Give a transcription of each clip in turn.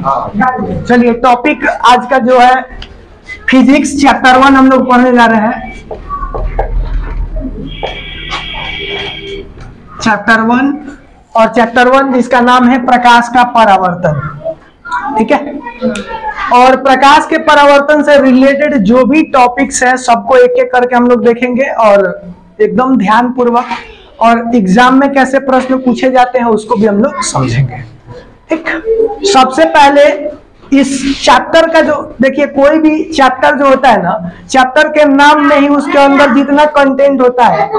चलिए टॉपिक आज का जो है फिजिक्स चैप्टर 1 हम लोग पढ़ने जा रहे हैं। चैप्टर 1 और चैप्टर 1 जिसका नाम है प्रकाश का परावर्तन। ठीक है, और प्रकाश के परावर्तन से रिलेटेड जो भी टॉपिक्स है सबको एक एक करके हम लोग देखेंगे और एकदम ध्यान पूर्वक, और एग्जाम में कैसे प्रश्न पूछे जाते हैं उसको भी हम लोग समझेंगे। ठीक, सबसे पहले इस चैप्टर का जो देखिए, कोई भी चैप्टर जो होता है ना, चैप्टर के नाम में ही उसके अंदर जितना कंटेंट होता है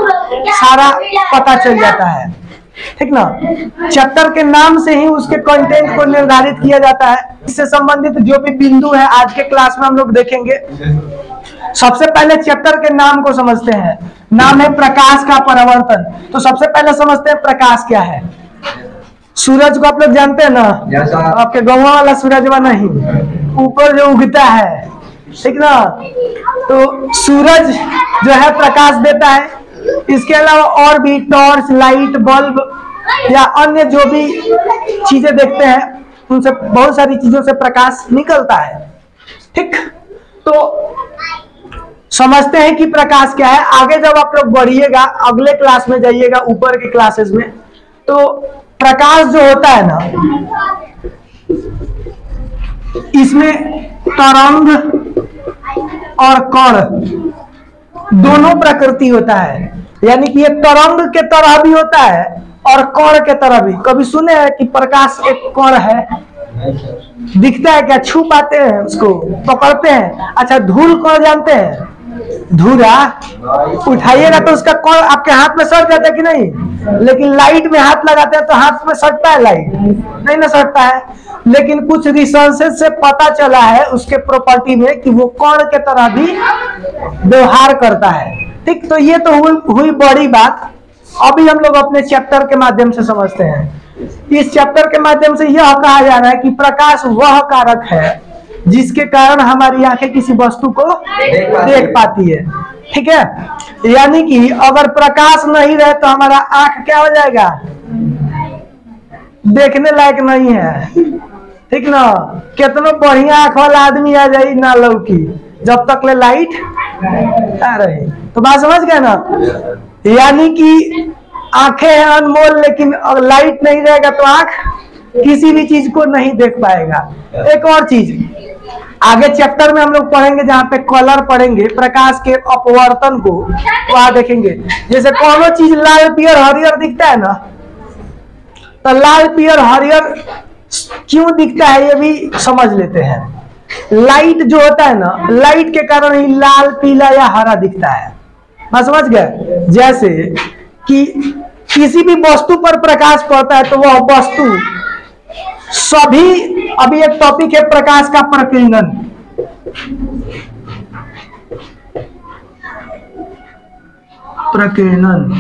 सारा पता चल जाता है। ठीक ना, चैप्टर के नाम से ही उसके कंटेंट को निर्धारित किया जाता है। इससे संबंधित जो भी बिंदु है आज के क्लास में हम लोग देखेंगे। सबसे पहले चैप्टर के नाम को समझते हैं। नाम है प्रकाश का परावर्तन। तो सबसे पहले समझते हैं प्रकाश क्या है। सूरज को आप लोग जानते हैं ना, आपके गाँव वाला सूरज वा नहीं, ऊपर जो उगता है, ठीक ना, तो सूरज जो है प्रकाश देता है। इसके अलावा और भी टॉर्च, लाइट, बल्ब या अन्य जो भी चीजें देखते हैं उनसे बहुत सारी चीजों से प्रकाश निकलता है। ठीक, तो समझते हैं कि प्रकाश क्या है। आगे जब आप लोग बढ़िएगा, अगले क्लास में जाइएगा, ऊपर के क्लासेस में, तो प्रकाश जो होता है ना, इसमें तरंग और कण दोनों प्रकृति होता है। यानी कि ये तरंग के तरह भी होता है और कण के तरह भी। कभी सुने हैं कि प्रकाश एक कण है? दिखता है क्या? छू पाते हैं उसको? पकड़ते हैं? अच्छा, धूल कण जानते हैं? धूरा उठाइएगा तो उसका कण आपके हाथ में सट जाता है कि नहीं? लेकिन लाइट में हाथ लगाते हैं तो हाथ में सटता है? लाइट नहीं ना सटता है। लेकिन कुछ रिसर्चेस से पता चला है उसके प्रॉपर्टी में कि वो कण के तरह भी व्यवहार करता है। ठीक, तो ये तो हुई बड़ी बात। अभी हम लोग अपने चैप्टर के माध्यम से समझते हैं। इस चैप्टर के माध्यम से यह कहा जा रहा है कि प्रकाश वह कारक है जिसके कारण हमारी आंखें किसी वस्तु को देख पाती है। ठीक है, यानी कि अगर प्रकाश नहीं रहे तो हमारा आंख क्या हो जाएगा? देखने लायक नहीं है। ठीक ना, कितना बढ़िया आंख वाला आदमी आ जाए ना लौकी, जब तक ले लाइट आ रही। तो बात समझ गए ना? यानी कि आंखें हैं अनमोल, लेकिन लाइट नहीं रहेगा तो आंख किसी भी चीज को नहीं देख पाएगा। एक और चीज आगे चैप्टर में हम लोग पढ़ेंगे, जहाँ पे कलर पढ़ेंगे प्रकाश के अपवर्तन को, वहां देखेंगे। जैसे कोनो चीज लाल, पियर, हरियर दिखता है ना, तो लाल, पियर, हरियर क्यों दिखता है ये भी समझ लेते हैं। लाइट जो होता है ना, लाइट के कारण ही लाल, पीला या हरा दिखता है। मैं समझ गया। जैसे कि किसी भी वस्तु पर प्रकाश पड़ता है तो वह वस्तु सभी, अभी एक टॉपिक है प्रकाश का प्रकीर्णन। प्रकीर्णन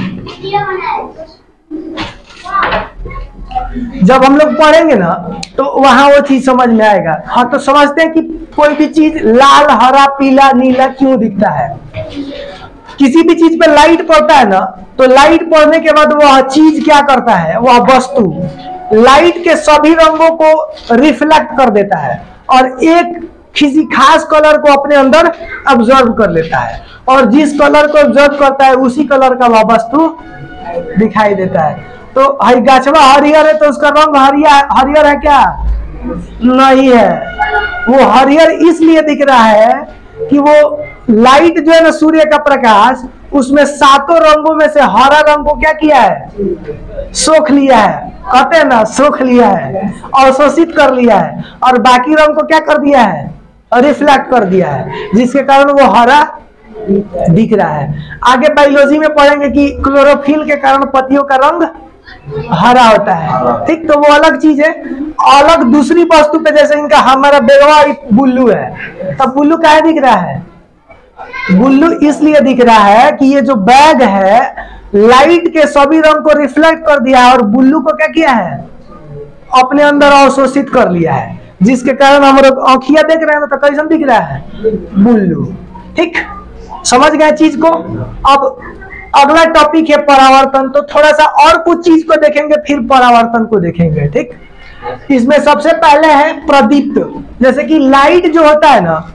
जब हम लोग पढ़ेंगे ना तो वहां वो चीज समझ में आएगा। हाँ, तो समझते हैं कि कोई भी चीज लाल, हरा, पीला, नीला क्यों दिखता है। किसी भी चीज पे लाइट पड़ता है ना, तो लाइट पड़ने के बाद वह चीज क्या करता है, वह वस्तु लाइट के सभी रंगों को रिफ्लेक्ट कर देता है और एक किसी खास कलर को अपने अंदर ऑब्जर्व कर लेता है, और जिस कलर को ऑब्जर्व करता है उसी कलर का वह वस्तु दिखाई देता है। तो गाछवा हरियर है तो उसका रंग हरियर है क्या? नहीं है। वो हरियर इसलिए दिख रहा है कि वो लाइट जो है ना, सूर्य का प्रकाश, उसमें सातों रंगों में से हरा रंग को क्या किया है? सोख लिया है। कहते हैं ना, सोख लिया है, अवशोषित कर लिया है, और बाकी रंग को क्या कर दिया है? रिफ्लेक्ट कर दिया है, जिसके कारण वो हरा दिख रहा है। आगे बायोलॉजी में पढ़ेंगे कि क्लोरोफिल के कारण पत्तियों का रंग हरा होता है। ठीक, तो वो अलग चीज है। अलग दूसरी वस्तु पे, जैसे इनका हमारा बेगवा बुल्लू है, तब बुल्लू काहे दिख रहा है? बुल्लू इसलिए दिख रहा है कि ये जो बैग है लाइट के सभी रंग को रिफ्लेक्ट कर दिया है और बुल्लू को क्या किया है? अपने अंदर अवशोषित कर लिया है, जिसके कारण हम लोग आँखियां देख रहे हैं तो कैसा दिख रहा है? बुल्लू। ठीक, समझ गए चीज को। अब अगला टॉपिक है परावर्तन। तो थोड़ा सा और कुछ चीज को देखेंगे, फिर परावर्तन को देखेंगे। ठीक, इसमें सबसे पहले है प्रदीप्त। जैसे कि लाइट जो होता है ना,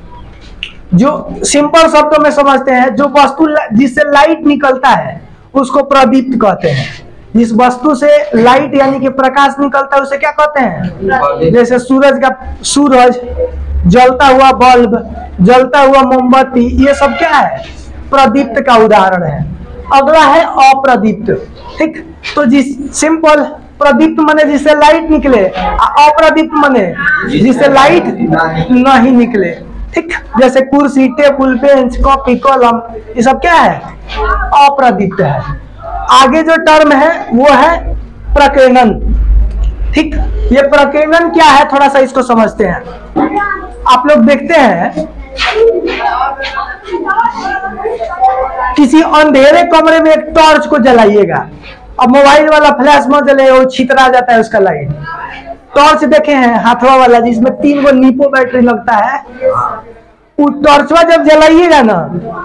जो सिंपल शब्दों में समझते हैं, जो वस्तु जिससे लाइट निकलता है उसको प्रदीप्त कहते हैं। जिस वस्तु से लाइट यानी कि प्रकाश निकलता है उसे क्या कहते हैं? जैसे सूरज, जलता हुआ बल्ब, जलता हुआ मोमबत्ती, ये सब क्या है? प्रदीप्त का उदाहरण है। अगला है अप्रदीप्त। ठीक, तो जिस सिंपल प्रदीप्त माने जिससे लाइट निकले, अप्रदीप्त माने जिससे लाइट नहीं निकले। ठीक, जैसे कुर्सी, टेबल, बेंच, कॉपी, कलम, ये सब क्या है? अप्रदीप्त है। आगे जो टर्म है वो है प्रकीर्णन। ठीक, ये प्रकीर्णन क्या है थोड़ा सा इसको समझते हैं। आप लोग देखते हैं किसी अंधेरे कमरे में एक टॉर्च को जलाइएगा, अब मोबाइल वाला फ्लैश में जले, वो छितरा जाता है उसका लाइट। टॉर्च देखे हैं हाथवा वाला जिसमें 3 गो नीपो बैटरी लगता है, वो टॉर्चवा जब जलाइएगा ना,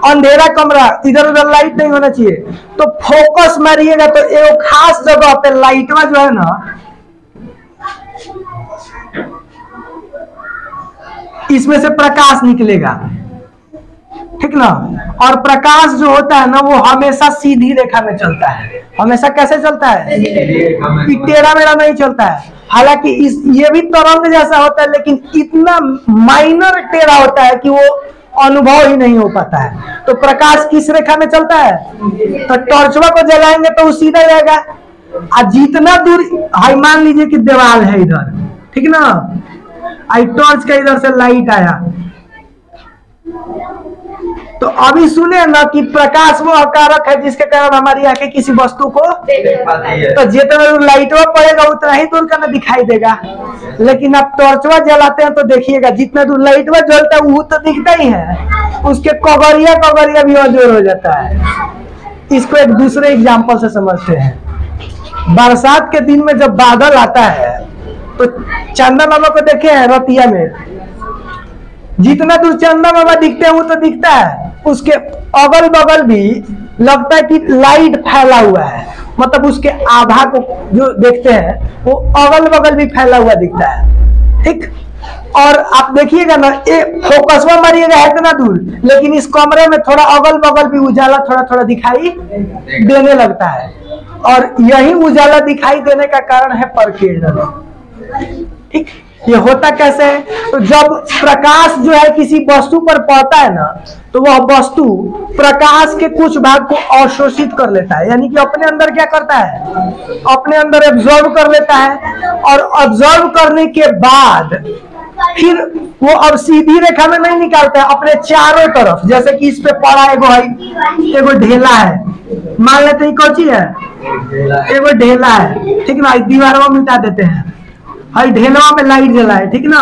अंधेरा कमरा, इधर उधर लाइट नहीं होना चाहिए, तो फोकस मारिएगा तो एक खास जगह पे लाइटवा जो है ना, इसमें से प्रकाश निकलेगा। ठीक ना, और प्रकाश जो होता है ना वो हमेशा सीधी रेखा में चलता है। हमेशा कैसे चलता है? टेढ़ा मेढ़ा नहीं चलता है। हालांकि ये भी तरंग जैसा होता है, लेकिन इतना माइनर टेढ़ा होता है कि वो अनुभव ही नहीं हो पाता है। तो प्रकाश किस रेखा में चलता है? तो टॉर्चवा को जलाएंगे तो वो सीधा रहेगा। और जितना दूर, हाई मान लीजिए कि दीवार है इधर, ठीक ना, आई टॉर्च का इधर से लाइट आया, तो अभी सुने ना कि प्रकाश वो कारक है जिसके कारण हमारी आंखें किसी वस्तु को देख पाती है। तो जितना दूर लाइटवा पड़ेगा उतना ही दूर का ना दिखाई देगा। लेकिन आप टॉर्चवा जलाते हैं तो देखिएगा जितना दूर लाइटवा जलता है वो तो दिखता ही है, उसके कगरिया भी अजोर हो जाता है। इसको एक दूसरे एग्जाम्पल से समझते हैं। बरसात के दिन में जब बादल आता है तो चंदा मामा को देखे हैं रतिया में, जितना दूर चंदा मामा दिखते हैं वो तो दिखता है, उसके अगल बगल भी लगता है कि लाइट फैला हुआ है, मतलब उसके आभा को जो देखते हैं वो अगल बगल भी फैला हुआ दिखता है। ठीक, और आप देखिएगा ना, ये फोकसवा मारिएगा है इतना दूर, लेकिन इस कमरे में थोड़ा अगल बगल भी उजाला थोड़ा थोड़ा दिखाई देने लगता है, और यही उजाला दिखाई देने का कारण है प्रकीर्णन। ठीक, ये होता कैसे है? तो जब प्रकाश जो है किसी वस्तु पर पड़ता है ना, तो वह वस्तु प्रकाश के कुछ भाग को अवशोषित कर लेता है, यानी कि अपने अंदर क्या करता है? अपने अंदर एब्जॉर्ब कर लेता है, और एब्जॉर्ब करने के बाद फिर वो अब सीधी रेखा में नहीं निकालता है, अपने चारों तरफ, जैसे कि इस पे पड़ा एगो ढेला है, मान लेते हैं कौन सी है? एगो ढेला है, ठीक ना, दीवार में मिटा देते हैं, हर ढेलवा में लाइट जला है, ठीक ना।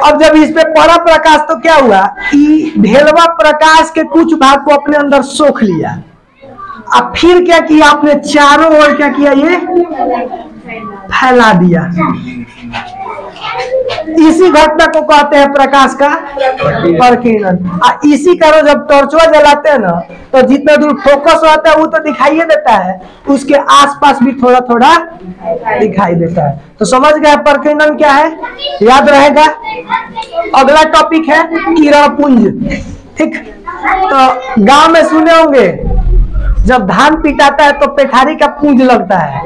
अब जब इस पे पड़ा प्रकाश तो क्या हुआ कि ढेलवा प्रकाश के कुछ भाग को अपने अंदर सोख लिया। अब फिर क्या किया? आपने चारों ओर क्या किया? ये फैला दिया। इसी घटना को कहते हैं प्रकाश का प्रकीर्णन। इसी कारण जब टॉर्चवा जलाते हैं ना, तो जितना दूर फोकस होता है वो तो दिखाई देता है, उसके आसपास भी थोड़ा थोड़ा दिखाई देता है। तो समझ गए प्रकीर्णन क्या है? याद रहेगा। अगला टॉपिक है किरण पुंज। ठीक, तो गांव में सुने होंगे जब धान पिटाता है तो पेठारी का पुंज लगता है,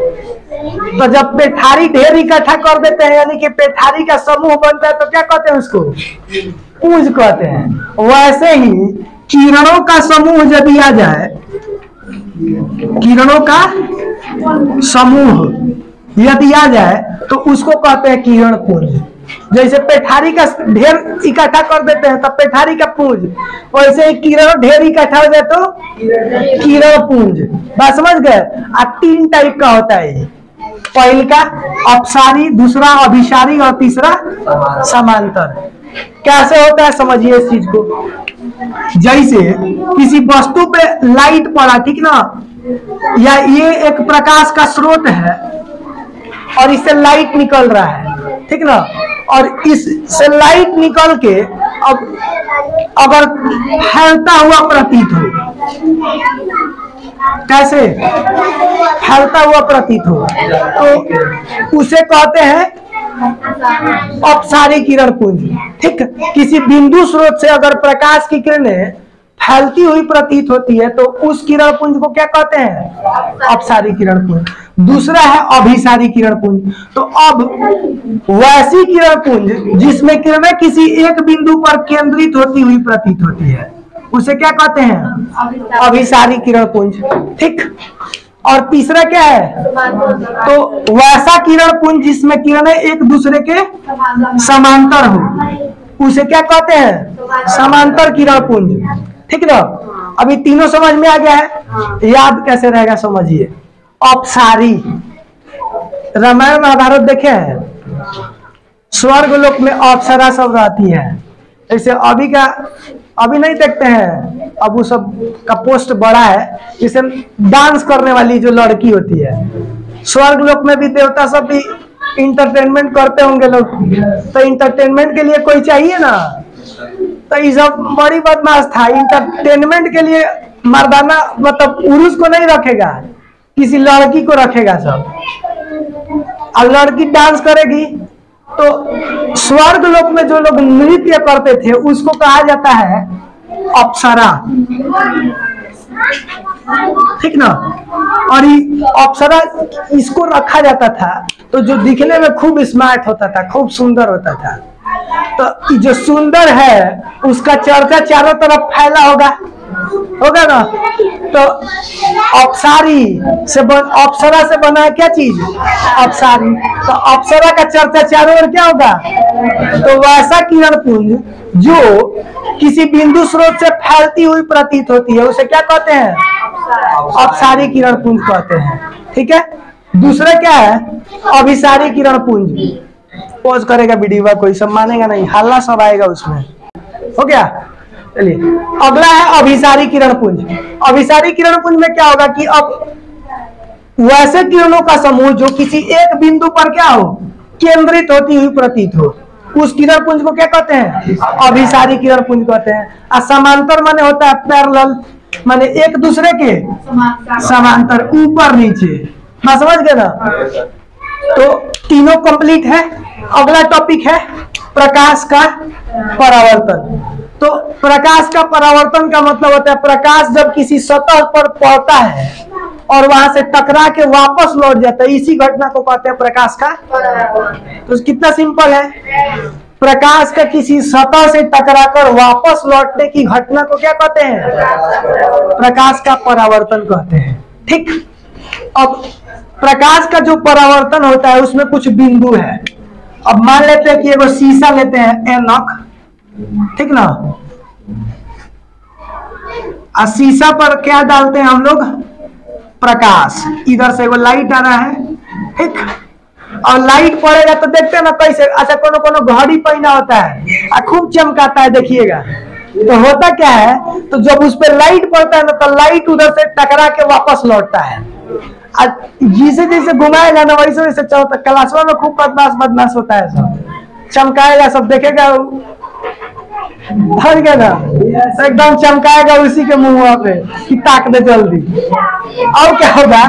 तो जब पेठारी ढेर इकट्ठा कर देते हैं, यानी कि पेठारी का समूह बनता है, तो क्या कहते हैं? उसको पुंज कहते हैं। वैसे ही किरणों का समूह जब आ जाए, किरणों का समूह यदि आ जाए तो उसको कहते हैं किरण पुंज। जैसे पेठारी का ढेर इकट्ठा कर देते हैं तब पेठारी का पुंज, वैसे ही किरण ढेर इकट्ठा हो जाए तो किरण पुंज। बात समझ गए? 3 टाइप का होता है, पहले का अपसारी, दूसरा अभिसारी और तीसरा समांतर। कैसे होता है समझिए इस चीज को। जैसे किसी वस्तु पे लाइट पड़ा, ठीक ना, या ये एक प्रकाश का स्रोत है और इससे लाइट निकल रहा है, ठीक ना, और इससे लाइट निकल के अब अगर फैलता हुआ प्रतीत हो, कैसे फैलता हुआ प्रतीत हो, तो उसे कहते हैं अपसारी किरण पुंज। ठीक, किसी बिंदु स्रोत से अगर प्रकाश की किरणें फैलती हुई प्रतीत होती है तो उस किरण पुंज को क्या कहते हैं? अपसारी किरण पुंज। दूसरा है अभिसारी किरण पुंज। तो अब वैसी किरण पुंज जिसमें किरणें किसी एक बिंदु पर केंद्रित होती हुई प्रतीत होती है उसे क्या कहते हैं? अभिसारी किरण पुंज। ठीक, और तीसरा क्या है? तो वैसा किरण पुंज जिसमें किरणें एक दूसरे के समांतर हो उसे क्या कहते हैं? समांतर किरण पुंज। ठीक ना, अभी तीनों समझ में आ गया है। याद कैसे रहेगा समझिए। अपसारी, रामायण महाभारत देखे हैं, स्वर्ग लोक में अप्सरा सब रहती है। जैसे अभी नहीं देखते हैं, अब वो सब का पोस्ट बड़ा है, जैसे डांस करने वाली जो लड़की होती है, स्वर्ग लोक में भी देवता सब भी इंटरटेनमेंट करते होंगे लोग, तो इंटरटेनमेंट के लिए कोई चाहिए ना, तो ये सब बड़ी बदमाश था। इंटरटेनमेंट के लिए मर्दाना मतलब पुरुष को नहीं रखेगा, किसी लड़की को रखेगा सब। अब लड़की डांस करेगी तो स्वर्ग लोक में जो लोग नृत्य करते थे उसको कहा जाता है अप्सरा। ठीक ना, और अप्सरा इसको रखा जाता था तो जो दिखने में खूब स्मार्ट होता था, खूब सुंदर होता था। तो जो सुंदर है उसका चर्चा चारों तरफ फैला होगा ना। तो अप्सरा से बना है क्या चीज? अपसारी। तो अप्सरा का चर्चा चारों ओर क्या होगा? तो वैसा किरण पुंज जो किसी बिंदु स्रोत से फैलती हुई प्रतीत होती है उसे क्या कहते हैं? अपसारी किरण पुंज कहते हैं। ठीक है, दूसरा क्या है? अभिसारी किरण पुंज। पॉज करेगा वीडियो, कोई सब मानेगा नहीं, हल्ला सब आएगा उसमें। हो गया, चलिए अगला है अभिसारी किरण पुंज। अभिसारी किरण पुंज में क्या होगा कि अब वैसे किरणों का समूह जो किसी एक बिंदु पर क्या हो? केंद्रित होती हुई प्रतीत हो, उस किरण पुंज को क्या कहते हैं? अभिसारी किरण पुंज कहते हैं। समांतर माने होता है पैरेलल, माने एक दूसरे के समांतर, ऊपर नीचे। हाँ समझ गए ना? तो तीनों कंप्लीट है। अगला टॉपिक है प्रकाश का परावर्तन। तो प्रकाश का परावर्तन का मतलब होता है प्रकाश जब किसी सतह पर पड़ता है और वहां से टकरा के वापस लौट जाता है, इसी घटना को कहते हैं प्रकाश का परावर्तन। तो कितना सिंपल है, प्रकाश का किसी सतह से टकराकर वापस लौटने की घटना को क्या कहते हैं? प्रकाश का परावर्तन कहते हैं। ठीक, अब प्रकाश का जो परावर्तन होता है उसमें कुछ बिंदु है। अब मान लेते हैं कि एगो शीशा लेते हैं एनक, ठीक ना, और शीशा पर क्या डालते हैं हम लोग? प्रकाश। इधर से एगो लाइट आ रहा है, ठीक, और लाइट पड़ेगा तो देखते हैं ना कैसे, अच्छा कोनो घड़ी पहना होता है खूब चमकाता है, देखिएगा। तो होता क्या है, तो जब उस पर लाइट पड़ता है ना तो लाइट उधर से टकरा के वापस लौटता है। जिसे जैसे घुमाएगा ना वैसे वैसे चलता। क्लासवा में खूब बदमाश होता है, सब चमकाएगा, सब देखेगा, धर गया ना एकदम चमकाएगा उसी के मुंह पे कि ताक दे जल्दी। और क्या होगा,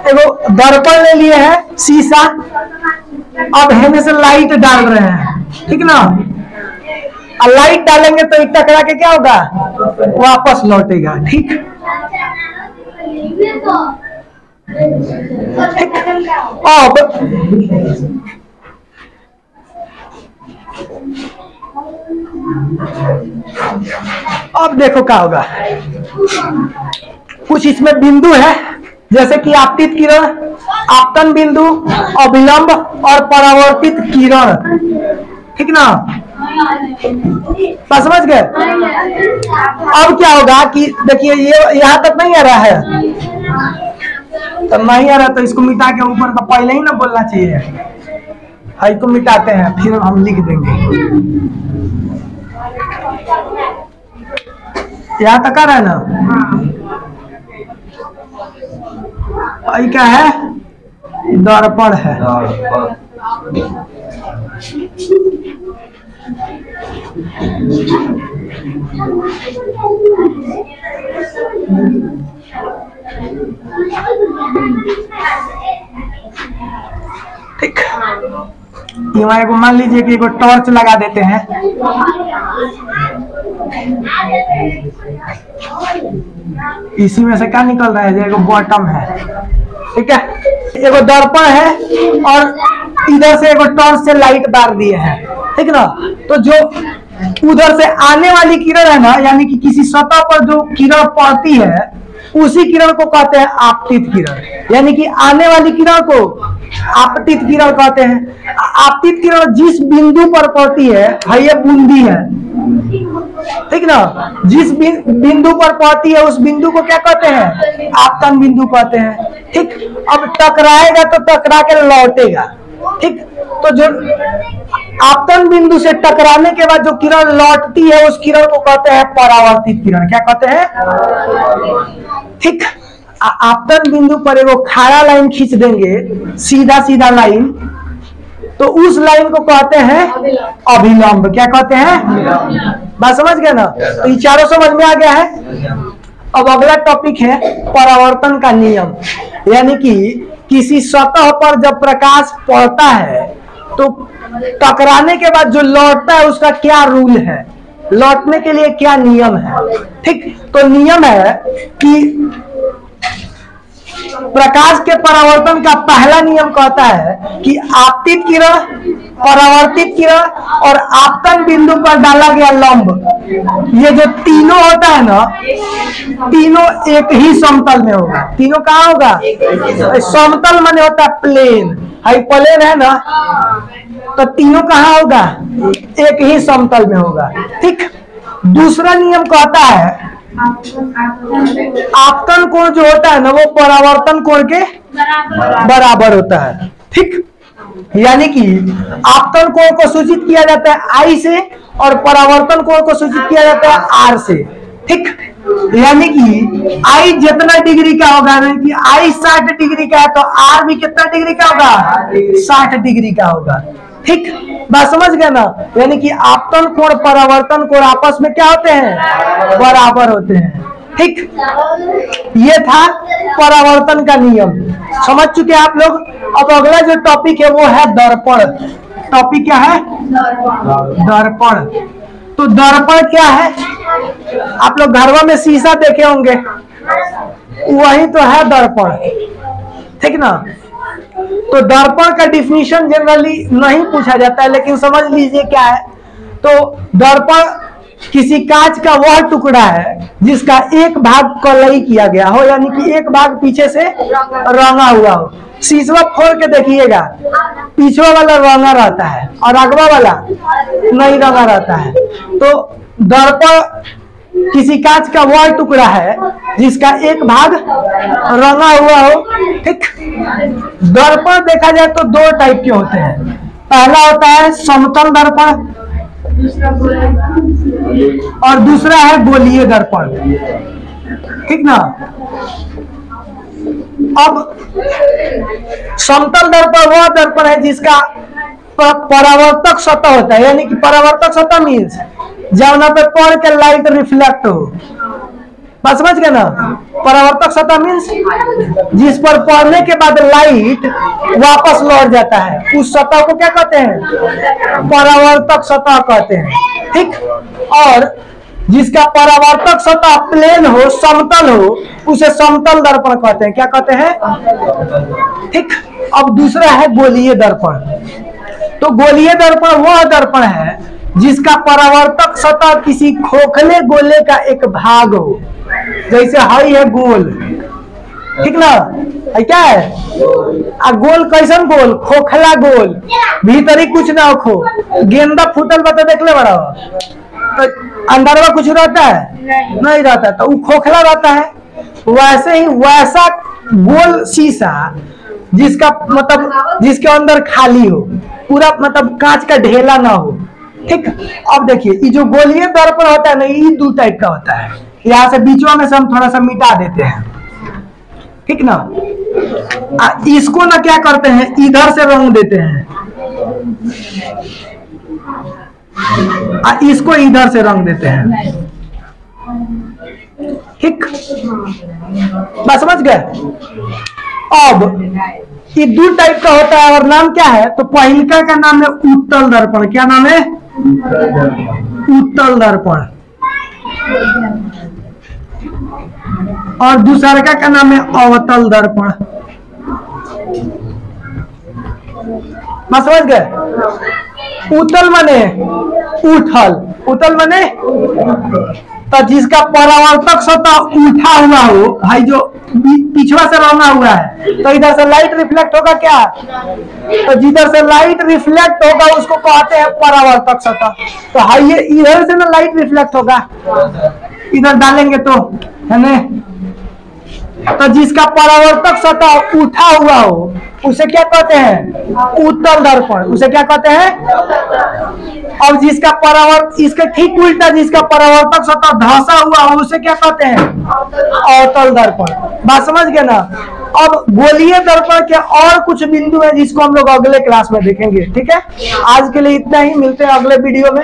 एगो दर्पण ले लिए है शीशा, अब हेमे से लाइट डाल रहे हैं, ठीक ना, और लाइट डालेंगे तो टकरा के क्या होगा? वापस लौटेगा। ठीक, अब देखो क्या होगा, कुछ इसमें बिंदु है जैसे कि आपतित किरण, आपतन बिंदु, अविलंब और परावर्तित किरण, ठीक ना, समझ गए? अब क्या होगा कि देखिए ये यहाँ तक नहीं आ रहा है, तो नहीं आ रहा तो इसको मिटा के ऊपर का पहले ही ना बोलना चाहिए, हाई को मिटाते हैं फिर हम लिख देंगे। यहाँ तक आ रहा है ना? भाई क्या है? दर्पण है। ठीक, यहाँ एगो मान लीजिए कि एगो टॉर्च लगा देते हैं, इसी में से क्या निकल रहा है, एगो बॉटम है, ठीक है, एगो दर्पण है और इधर से एगो टॉर्च से लाइट बार दिए हैं, ठीक ना। तो जो उधर से आने वाली किरण है ना, यानी कि किसी सतह पर जो किरण पड़ती है उसी किरण को कहते हैं आपतित किरण, यानी कि आने वाली किरण को आपतित किरण कहते हैं। आपतित किरण जिस बिंदु पर पड़ती है, ये बूंदी है, ठीक ना, जिस बिंदु पर पड़ती है उस बिंदु को क्या कहते हैं, आपतन बिंदु कहते हैं, ठीक। अब टकराएगा तो टकरा के लौटेगा, ठीक। तो जो आपतन बिंदु से टकराने के बाद जो किरण लौटती है उस किरण को कहते हैं परावर्तित किरण। क्या कहते हैं, ठीक। आपतन बिंदु पर एगो खारा लाइन खींच देंगे, सीधा सीधा लाइन, तो उस लाइन को कहते हैं अभिलंब। क्या कहते हैं, बात समझ गए ना। तो ये चारों समझ में आ गया है। अब अगला टॉपिक है परावर्तन का नियम, यानी कि किसी सतह पर जब प्रकाश पड़ता है तो टकराने के बाद जो लौटता है उसका क्या रूल है, लौटने के लिए क्या नियम है, ठीक। तो नियम है कि प्रकाश के परावर्तन का पहला नियम कहता है कि आपतित किरण, परावर्तित किरण और आपतन बिंदु पर डाला गया लंब, ये जो तीनों होता है ना, तीनों एक ही समतल में होगा। तीनों कहाँ होगा, समतल माने होता है प्लेन, हाई प्लेन है ना, तो तीनों कहाँ होगा, एक ही समतल में होगा, ठीक। दूसरा नियम कहता है आपतन कोण जो होता है ना वो परावर्तन कोण के बराबर होता है, ठीक। यानी कि आपतन कोण को सूचित किया जाता है आई से और परावर्तन कोण को सूचित किया जाता है आर से, ठीक। यानी कि आई जितना डिग्री का होगा, यानी कि आई 60 डिग्री का है तो आर भी कितना डिग्री का होगा, 60 डिग्री का होगा, ठीक। बात समझ गए ना। यानी कि आपतन कोण परावर्तन कोण आपस में क्या होते हैं, बराबर होते हैं, ठीक। ये था परावर्तन का नियम, समझ चुके हैं आप लोग। अब अगला जो टॉपिक है वो है दर्पण। टॉपिक क्या है, दर्पण। तो दर्पण क्या है, आप लोग घरवा में शीशा देखे होंगे, वही तो है दर्पण, ठीक ना। तो दर्पण का डिफिनीशन जनरली नहीं पूछा जाता है, लेकिन समझ लीजिए क्या है। तो दर्पण किसी कांच का वह टुकड़ा है जिसका एक भाग कलई किया गया हो, यानी कि एक भाग पीछे से रंगा हुआ हो। शीशा फोड़ के देखिएगा, पीछे वाला रंगा रहता है और अगवा वाला नहीं रंगा रहता है। तो दर्पण किसी कांच का वह टुकड़ा है जिसका एक भाग रंगा हुआ हो, ठीक। दर्पण देखा जाए तो दो टाइप के होते हैं। पहला होता है समतल दर्पण और दूसरा है गोलीय दर्पण, ठीक ना। अब समतल दर्पण वह दर्पण है जिसका परावर्तक सतह होता है, यानी कि परावर्तक सतह मीन्स जहाँ पे पड़ के लाइट रिफ्लेक्ट हो। बात समझ गए ना। परावर्तक सतह मीन्स जिस पर पड़ने के बाद लाइट वापस लौट जाता है, उस सतह को क्या कहते हैं, परावर्तक सतह कहते हैं, ठीक। और जिसका परावर्तक सतह प्लेन हो, समतल हो, उसे समतल दर्पण कहते हैं। क्या कहते हैं, ठीक। अब दूसरा है गोलीय दर्पण। तो गोलीय दर्पण वह दर्पण है जिसका परावर्तक सतह किसी खोखले गोले का एक भाग हो, जैसे हई है गोल, ठीक ना, क्या है गोल, कैसन गोल, खोखला गोल, भीतरी कुछ ना हो, गेंदा फूटल बता देख ले बड़ा, तो अंदर में कुछ रहता है, नहीं रहता, तो वो खोखला रहता है। वैसे ही वैसा गोल शीशा जिसका मतलब जिसके अंदर खाली हो, पूरा मतलब कांच का ढेला ना हो, ठीक। अब देखिए ये जो गोलीय दर्पण होता है ना, ये दो टाइप का होता है। यहाँ से बीचवा में से हम थोड़ा सा मिटा देते हैं, ठीक ना। इसको ना क्या करते हैं, इधर से रंग देते हैं, इसको इधर से रंग देते हैं, ठीक। बस समझ गए। अब ये दो टाइप का होता है और नाम क्या है? तो पहिलका का नाम है उत्तल दर्पण। क्या नाम है? उत्तल दर्पण। और दूसरा का नाम है अवतल दर्पण। बात समझ गए? उत्तल माने उठल, उत्तल माने तो जिसका परावर्तक सतह उठा हुआ हो, भाई जो पिछवा से रंगा हुआ है, तो इधर से लाइट रिफ्लेक्ट होगा क्या? तो जिधर से लाइट रिफ्लेक्ट होगा उसको कहते हैं परावर्तक सतह। तो हाई इधर से ना लाइट रिफ्लेक्ट होगा, इधर डालेंगे तो, है ना? तो जिसका परावर्तक सतह उठा हुआ हो उसे क्या कहते हैं? उत्तल दर्पण। उसे क्या कहते हैं? और जिसका परावर्त, इसके ठीक उल्टा जिसका परावर्तक सतह धंसा हुआ हो उसे क्या कहते हैं? अवतल दर्पण। बात समझ गए ना? अब गोलीय दर्पण के और कुछ बिंदु है जिसको हम लोग अगले क्लास में देखेंगे। ठीक है, आज के लिए इतना ही, मिलते हैं अगले वीडियो में।